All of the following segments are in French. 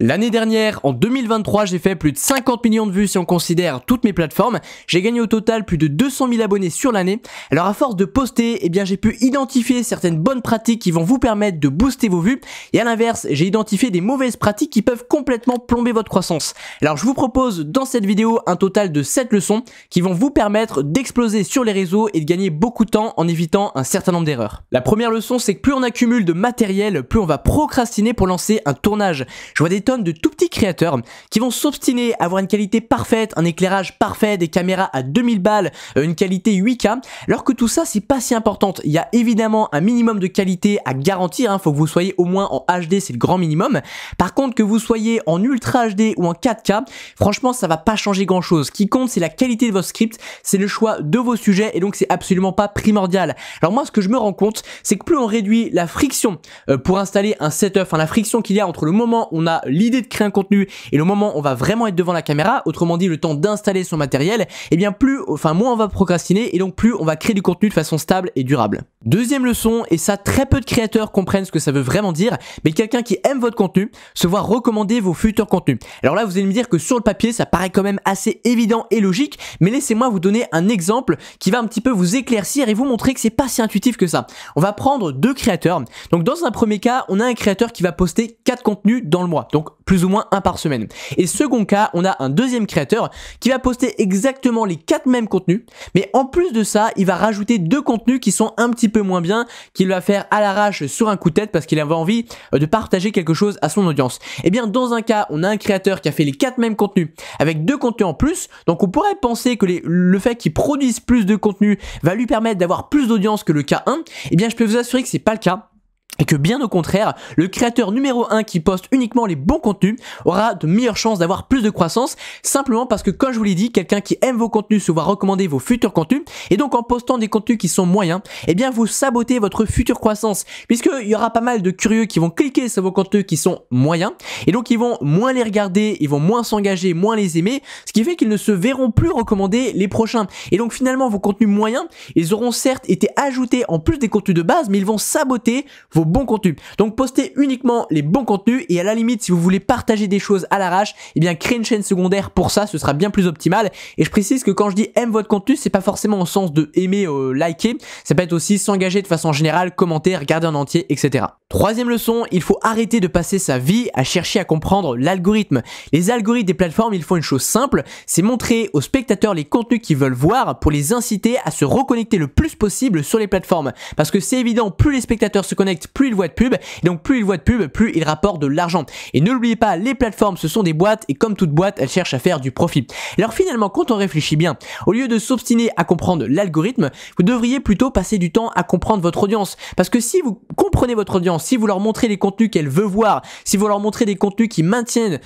L'année dernière, en 2023, j'ai fait plus de 50 millions de vues si on considère toutes mes plateformes. J'ai gagné au total plus de 200 000 abonnés sur l'année. Alors à force de poster, j'ai pu identifier certaines bonnes pratiques qui vont vous permettre de booster vos vues. Et à l'inverse, j'ai identifié des mauvaises pratiques qui peuvent complètement plomber votre croissance. Alors je vous propose dans cette vidéo un total de 7 leçons qui vont vous permettre d'exploser sur les réseaux et de gagner beaucoup de temps en évitant un certain nombre d'erreurs. La première leçon, c'est que plus on accumule de matériel, plus on va procrastiner pour lancer un tournage. Je vois des tonnes de tout petits créateurs qui vont s'obstiner à avoir une qualité parfaite, un éclairage parfait, des caméras à 2000 balles, une qualité 8K, alors que tout ça c'est pas si important. Il y a évidemment un minimum de qualité à garantir, faut que vous soyez au moins en HD, c'est le grand minimum. Par contre, que vous soyez en Ultra HD ou en 4K, franchement ça va pas changer grand chose. Ce qui compte, c'est la qualité de votre script, c'est le choix de vos sujets, et donc c'est absolument pas primordial. Alors moi, ce que je me rends compte, c'est que plus on réduit la friction pour installer un setup, la friction qu'il y a entre le moment où on a l'idée de créer un contenu et le moment où on va vraiment être devant la caméra, autrement dit le temps d'installer son matériel, moins on va procrastiner et donc plus on va créer du contenu de façon stable et durable. Deuxième leçon, et ça très peu de créateurs comprennent ce que ça veut vraiment dire, mais quelqu'un qui aime votre contenu se voit recommander vos futurs contenus. Alors là, vous allez me dire que sur le papier ça paraît quand même assez évident et logique, mais laissez-moi vous donner un exemple qui va un petit peu vous éclaircir et vous montrer que c'est pas si intuitif que ça. On va prendre deux créateurs. Donc dans un premier cas, on a un créateur qui va poster 4 contenus dans le mois, donc plus ou moins un par semaine. Et second cas, on a un deuxième créateur qui va poster exactement les 4 mêmes contenus, mais en plus de ça, il va rajouter 2 contenus qui sont un petit peu moins bien, qu'il va faire à l'arrache sur un coup de tête parce qu'il avait envie de partager quelque chose à son audience. Et bien dans un cas, on a un créateur qui a fait les 4 mêmes contenus avec 2 contenus en plus, donc on pourrait penser que le fait qu'il produise plus de contenu va lui permettre d'avoir plus d'audience que le cas 1. Et bien je peux vous assurer que c'est pas le cas. Et que bien au contraire, le créateur numéro 1 qui poste uniquement les bons contenus aura de meilleures chances d'avoir plus de croissance, simplement parce que comme je vous l'ai dit, quelqu'un qui aime vos contenus se voit recommander vos futurs contenus, et donc en postant des contenus qui sont moyens, vous sabotez votre future croissance, puisqu'il y aura pas mal de curieux qui vont cliquer sur vos contenus qui sont moyens, et donc ils vont moins les regarder, ils vont moins s'engager, moins les aimer, ce qui fait qu'ils ne se verront plus recommander les prochains. Et donc finalement vos contenus moyens, ils auront certes été ajoutés en plus des contenus de base, mais ils vont saboter vos bons contenus. Donc postez uniquement les bons contenus, et à la limite si vous voulez partager des choses à l'arrache, créez une chaîne secondaire pour ça, ce sera bien plus optimal. Et je précise que quand je dis aime votre contenu, c'est pas forcément au sens de aimer, liker, ça peut être aussi s'engager de façon générale, commenter, regarder en entier, etc. Troisième leçon, il faut arrêter de passer sa vie à chercher à comprendre l'algorithme. Les algorithmes des plateformes, ils font une chose simple, c'est montrer aux spectateurs les contenus qu'ils veulent voir pour les inciter à se reconnecter le plus possible sur les plateformes. Parce que c'est évident, plus les spectateurs se connectent, plus ils voient de pub, et donc plus ils voient de pub, plus ils rapportent de l'argent. Et ne l'oubliez pas, les plateformes ce sont des boîtes, et comme toute boîte, elles cherchent à faire du profit. Alors finalement, quand on réfléchit bien, au lieu de s'obstiner à comprendre l'algorithme, vous devriez plutôt passer du temps à comprendre votre audience. Parce que si vous comprenez votre audience, si vous leur montrez les contenus qu'elle veut voir, si vous leur montrez des contenus qui maintiennent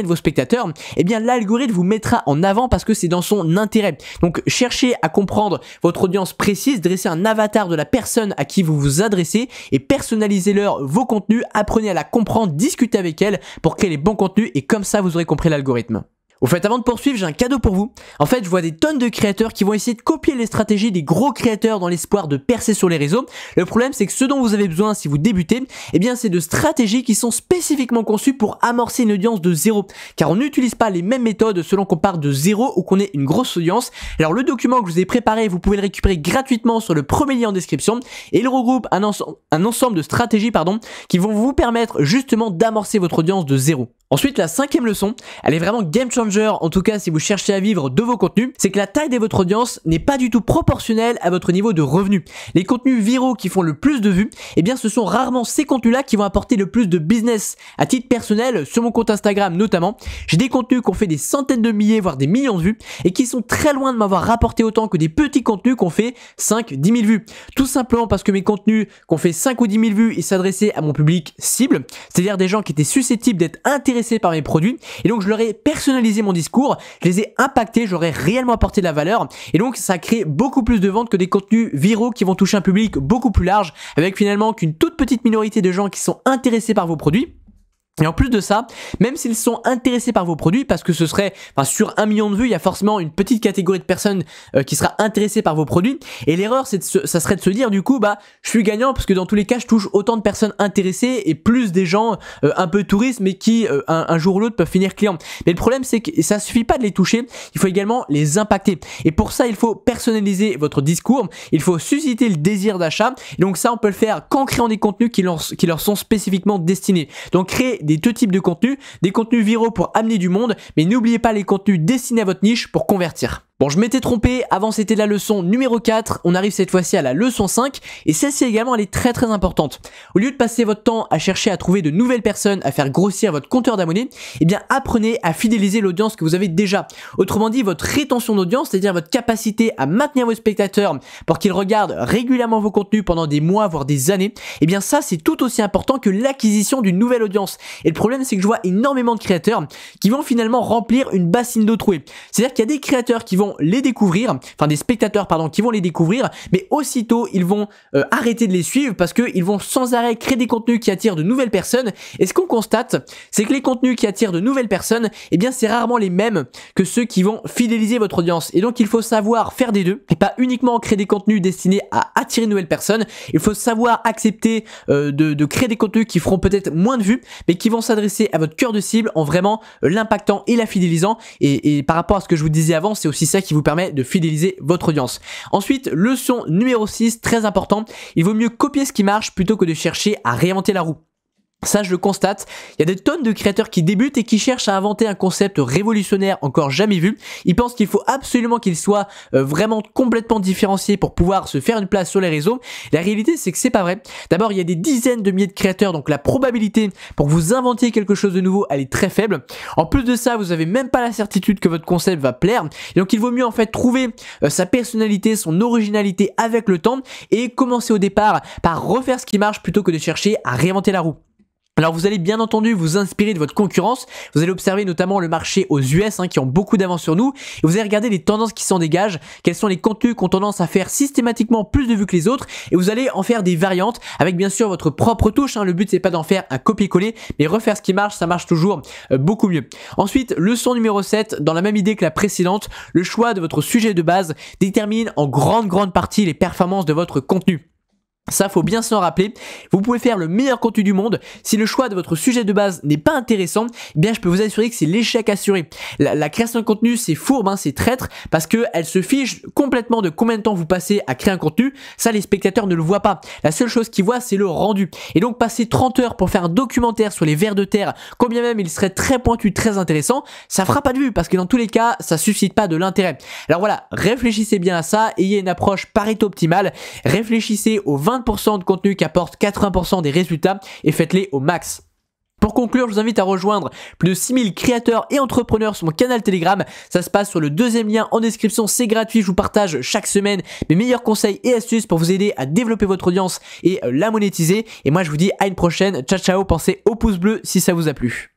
vos spectateurs, l'algorithme vous mettra en avant parce que c'est dans son intérêt. Donc cherchez à comprendre votre audience précise, dressez un avatar de la personne à qui vous vous adressez et personnalisez-leur vos contenus, apprenez à la comprendre, discutez avec elle pour créer les bons contenus, et comme ça vous aurez compris l'algorithme. Au fait, avant de poursuivre, j'ai un cadeau pour vous. En fait, je vois des tonnes de créateurs qui vont essayer de copier les stratégies des gros créateurs dans l'espoir de percer sur les réseaux. Le problème, c'est que ce dont vous avez besoin si vous débutez, c'est de stratégies qui sont spécifiquement conçues pour amorcer une audience de zéro. Car on n'utilise pas les mêmes méthodes selon qu'on part de zéro ou qu'on ait une grosse audience. Alors le document que je vous ai préparé, vous pouvez le récupérer gratuitement sur le premier lien en description. Et il regroupe un ensemble de stratégies qui vont vous permettre justement d'amorcer votre audience de zéro. Ensuite, la cinquième leçon, elle est vraiment game changer, en tout cas si vous cherchez à vivre de vos contenus, c'est que la taille de votre audience n'est pas du tout proportionnelle à votre niveau de revenu. Les contenus viraux qui font le plus de vues, ce sont rarement ces contenus-là qui vont apporter le plus de business. À titre personnel, sur mon compte Instagram notamment, j'ai des contenus qui ont fait des centaines de milliers, voire des millions de vues, et qui sont très loin de m'avoir rapporté autant que des petits contenus qui ont fait 5-10 000 vues. Tout simplement parce que mes contenus qui ont fait 5 ou 10 000 vues, ils s'adressaient à mon public cible, c'est-à-dire des gens qui étaient susceptibles d'être intéressés par mes produits, et donc je leur ai personnalisé mon discours, je les ai impactés, j'aurais réellement apporté de la valeur, et donc ça crée beaucoup plus de ventes que des contenus viraux qui vont toucher un public beaucoup plus large, avec finalement qu'une toute petite minorité de gens qui sont intéressés par vos produits. Et en plus de ça, même s'ils sont intéressés par vos produits, parce que ce serait, sur 1 million de vues, il y a forcément une petite catégorie de personnes qui sera intéressée par vos produits. Et l'erreur, ça serait de se dire, du coup, je suis gagnant parce que dans tous les cas, je touche autant de personnes intéressées et plus des gens un peu touristes, mais qui un jour ou l'autre peuvent finir clients. Mais le problème, c'est que ça suffit pas de les toucher, il faut également les impacter. Et pour ça, il faut personnaliser votre discours, il faut susciter le désir d'achat. Et donc ça, on peut le faire qu'en créant des contenus qui leur sont spécifiquement destinés. Donc créer des deux types de contenus, des contenus viraux pour amener du monde, mais n'oubliez pas les contenus destinés à votre niche pour convertir. Bon, je m'étais trompé, avant c'était la leçon numéro 4, on arrive cette fois-ci à la leçon 5, et celle-ci également elle est très importante. Au lieu de passer votre temps à chercher à trouver de nouvelles personnes, à faire grossir votre compteur d'abonnés, eh bien apprenez à fidéliser l'audience que vous avez déjà. Autrement dit, votre rétention d'audience, c'est-à-dire votre capacité à maintenir vos spectateurs pour qu'ils regardent régulièrement vos contenus pendant des mois, voire des années, eh bien ça c'est tout aussi important que l'acquisition d'une nouvelle audience. Et le problème c'est que je vois énormément de créateurs qui vont finalement remplir une bassine d'eau trouée. C'est-à-dire qu'il y a des créateurs qui vont les découvrir, enfin des spectateurs pardon, qui vont les découvrir, mais aussitôt ils vont arrêter de les suivre parce qu'ils vont sans arrêt créer des contenus qui attirent de nouvelles personnes. Et ce qu'on constate, c'est que les contenus qui attirent de nouvelles personnes, eh bien c'est rarement les mêmes que ceux qui vont fidéliser votre audience. Et donc il faut savoir faire des deux et pas uniquement créer des contenus destinés à attirer de nouvelles personnes. Il faut savoir accepter de créer des contenus qui feront peut-être moins de vues, mais qui vont s'adresser à votre cœur de cible en vraiment l'impactant et la fidélisant. Et par rapport à ce que je vous disais avant, c'est aussi ça qui vous permet de fidéliser votre audience. Ensuite, leçon numéro 6, très important, il vaut mieux copier ce qui marche plutôt que de chercher à réinventer la roue. Ça, je le constate, il y a des tonnes de créateurs qui débutent et qui cherchent à inventer un concept révolutionnaire encore jamais vu. Ils pensent qu'il faut absolument qu'il soit vraiment complètement différencié pour pouvoir se faire une place sur les réseaux. La réalité, c'est que c'est pas vrai. D'abord, il y a des dizaines de milliers de créateurs, donc la probabilité pour que vous inventiez quelque chose de nouveau, elle est très faible. En plus de ça, vous avez même pas la certitude que votre concept va plaire. Et donc, il vaut mieux en fait trouver sa personnalité, son originalité avec le temps et commencer au départ par refaire ce qui marche plutôt que de chercher à réinventer la roue. Alors vous allez bien entendu vous inspirer de votre concurrence, vous allez observer notamment le marché aux US qui ont beaucoup d'avance sur nous, et vous allez regarder les tendances qui s'en dégagent, quels sont les contenus qui ont tendance à faire systématiquement plus de vues que les autres, et vous allez en faire des variantes avec bien sûr votre propre touche, le but c'est pas d'en faire un copier-coller, mais refaire ce qui marche, ça marche toujours beaucoup mieux. Ensuite, leçon numéro 7, dans la même idée que la précédente, le choix de votre sujet de base détermine en grande partie les performances de votre contenu. Ça, faut bien s'en rappeler. Vous pouvez faire le meilleur contenu du monde. Si le choix de votre sujet de base n'est pas intéressant, eh bien, je peux vous assurer que c'est l'échec assuré. La création de contenu, c'est fourbe, c'est traître, parce que elle se fiche complètement de combien de temps vous passez à créer un contenu. Ça, les spectateurs ne le voient pas. La seule chose qu'ils voient, c'est le rendu. Et donc, passer 30 heures pour faire un documentaire sur les vers de terre, combien même il serait très pointu, très intéressant, ça fera pas de vue, parce que dans tous les cas, ça suscite pas de l'intérêt. Alors voilà, réfléchissez bien à ça, ayez une approche Pareto optimale, réfléchissez aux 20% de contenu qui apporte 80% des résultats et faites-les au max. Pour conclure, je vous invite à rejoindre plus de 6000 créateurs et entrepreneurs sur mon canal Telegram. Ça se passe sur le deuxième lien en description, c'est gratuit. Je vous partage chaque semaine mes meilleurs conseils et astuces pour vous aider à développer votre audience et la monétiser. Et moi, je vous dis à une prochaine. Ciao, ciao. Pensez au pouce bleu si ça vous a plu.